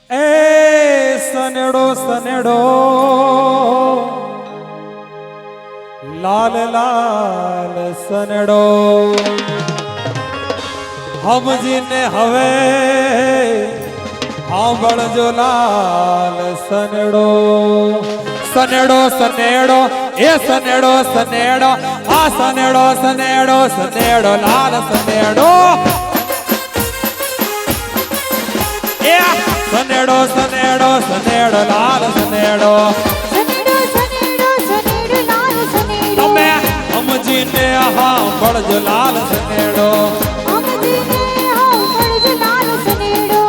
ए सनेड़ो सनेड़ो लाल लाल सनेड़ो हम जीने हवे आंबड़ जो लाल सनेड़ो सनेड़ो सनेड़ो ए सनेड़ो सनेड़ो आ सनेड़ो सनेड़ो सनेड़ो लाल सनेड़ो ए सनेड़ो सनेड़ो सनेड़ो लाल सनेड़ो सनेड़ो सनेड़ो सनेड़ो लाल सनेड़ो तमे हम जीने हाँ बड़ जो लाल सनेड़ो हम जीने हाँ बड़ जो लाल सनेड़ो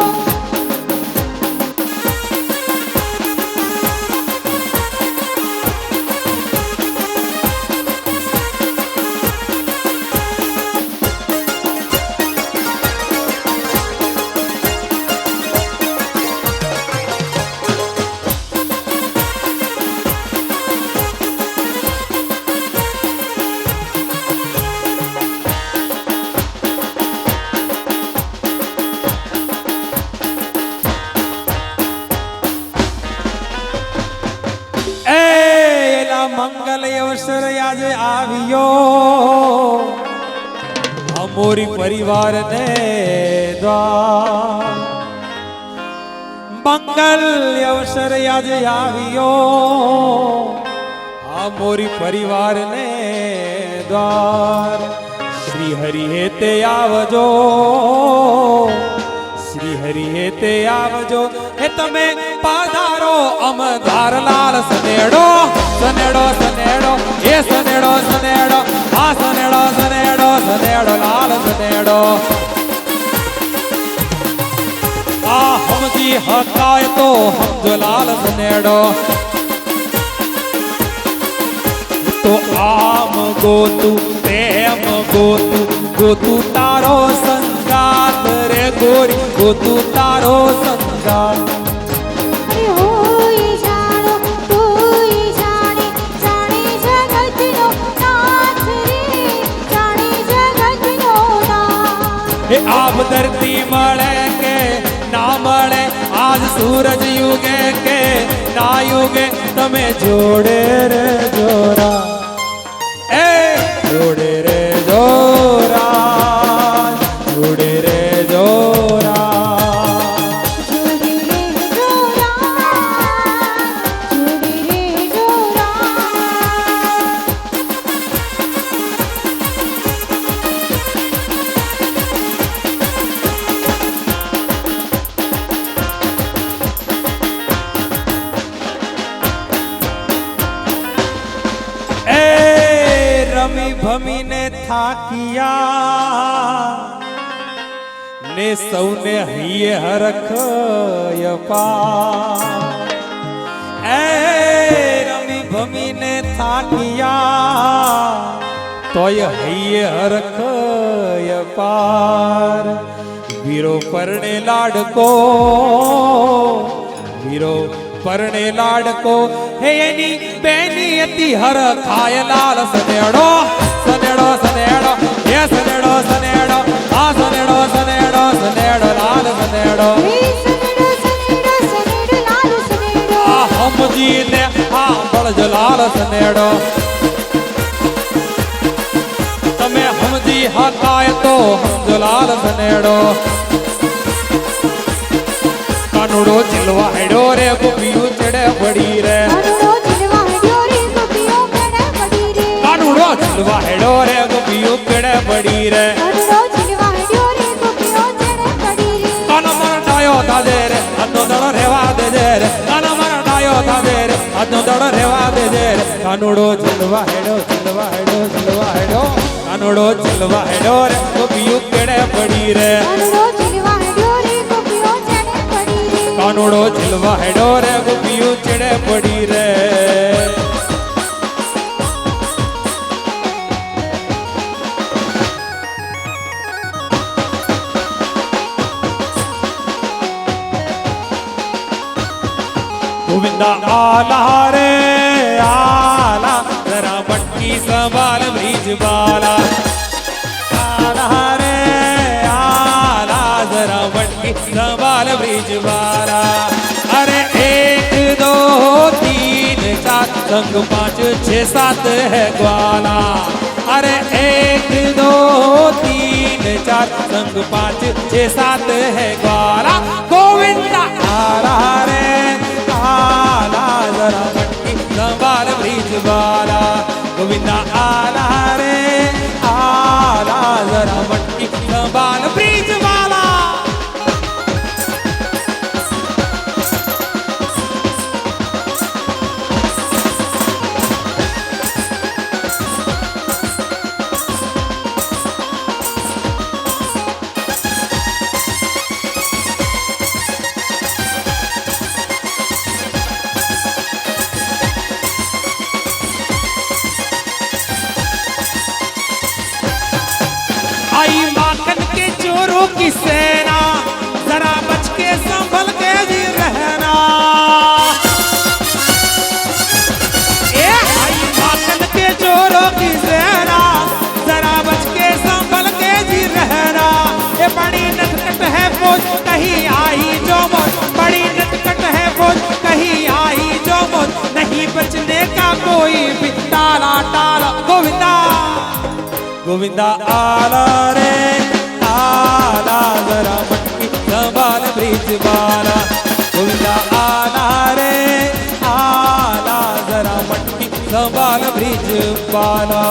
मंगल अवसर आज आवियो अमोरी परिवार ने द्वार मंगल अवसर आज आवियो अमोरी परिवार ने द्वार श्री हरि हेते आवजो श्री हरि हेते आवजो हे तमे पाधारो अमदार लाल सनेड़ो सनेड़ो सनेड़ो ए सनेड़ो सनेड़ो आ सनेड़ो सनेड़ो सनेड़ो लाल सनेड़ो आ हम जी हकाय तो हम जो लाल सनेड़ो तो आम गोतू प्रेम गोतू गोतू तारो संगात रे गोरी गोतू तारो संगात आप धरती मळे के ना मळे आज सूरज युगे के ना युगे तमे जोड़े रे जोरा ए जोड़े रे जोरा जोड़े रे जोरा रमी भमी ने थाकिया ने सौने हिये हरख यपा ए रमी भमी ने थाकिया तो ये हिये हरख यपार वीरो परणे लाडको वीरो परणे लाडको हे एनी बेनी अति हर खाय लाल सनेड़ो सनेड़ो सनेड़ो ये सनेड़ो सनेड़ो आ सनेड़ो सनेड़ो सनेड़ो लाल सनेड़ो आ हम जी ने हाँ बड़ जो लाल सनेड़ो तमे हम जी हाँ खाय तो हम जो लाल सनेड़ो कानूड़ो चिलवा हेडो रे गोपियो चढ़े पड़ी रे कानूड़ो चिलवा हेडो रे गोपियो चढ़े पड़ी रे काना मर डायो दादे रे अन्नो दड़ो रेवा दे जे रे काना मर डायो दादे रे अन्नो दड़ो रेवा दे जे रे कानूड़ो चिलवा हेडो चिलवा हेडो चिलवा हेडो कानूड़ो चिलवा हेडो रे गोपियो चढ़े पड़ी रे कानूड़ो चिलवा हेडो रे गोपियो चढ़े पड़ी रे गोविंदा आला रे आला जरा मटकी संभाल ब्रिज बाला आला रे आला जरा मटकी संभाल संभाल ब्रिज वाला। अरे 1 2 3 4 संग 5 6 7 है ग्वाला। अरे 1 2 3 4 संग 5 6 7 है ग्वाला। गोविंदा आला रे आला जरा मटकी संभाल ब्रिज वाला। गोविंदा आला रे आला जरा मटकी संभाल ब्रिज वाला। आई माखन के चोरों की सेना, जरा बच के संभल के जी रहना। ए आई माखन के चोरों की सेना, जरा बच के संभल के जी रहना। ये बड़ी नटखट है फौज कहीं आई जो मौत, बड़ी नटखट है फौज कहीं आई जो मौत, नहीं बचने का कोई भी टाला टाला। गोविंदा गोविंदा आला रे आला जरा मटकी संभाल ब्रिज वाला। गोविंदा आला रे आला जरा मटकी संभाल ब्रिज वाला।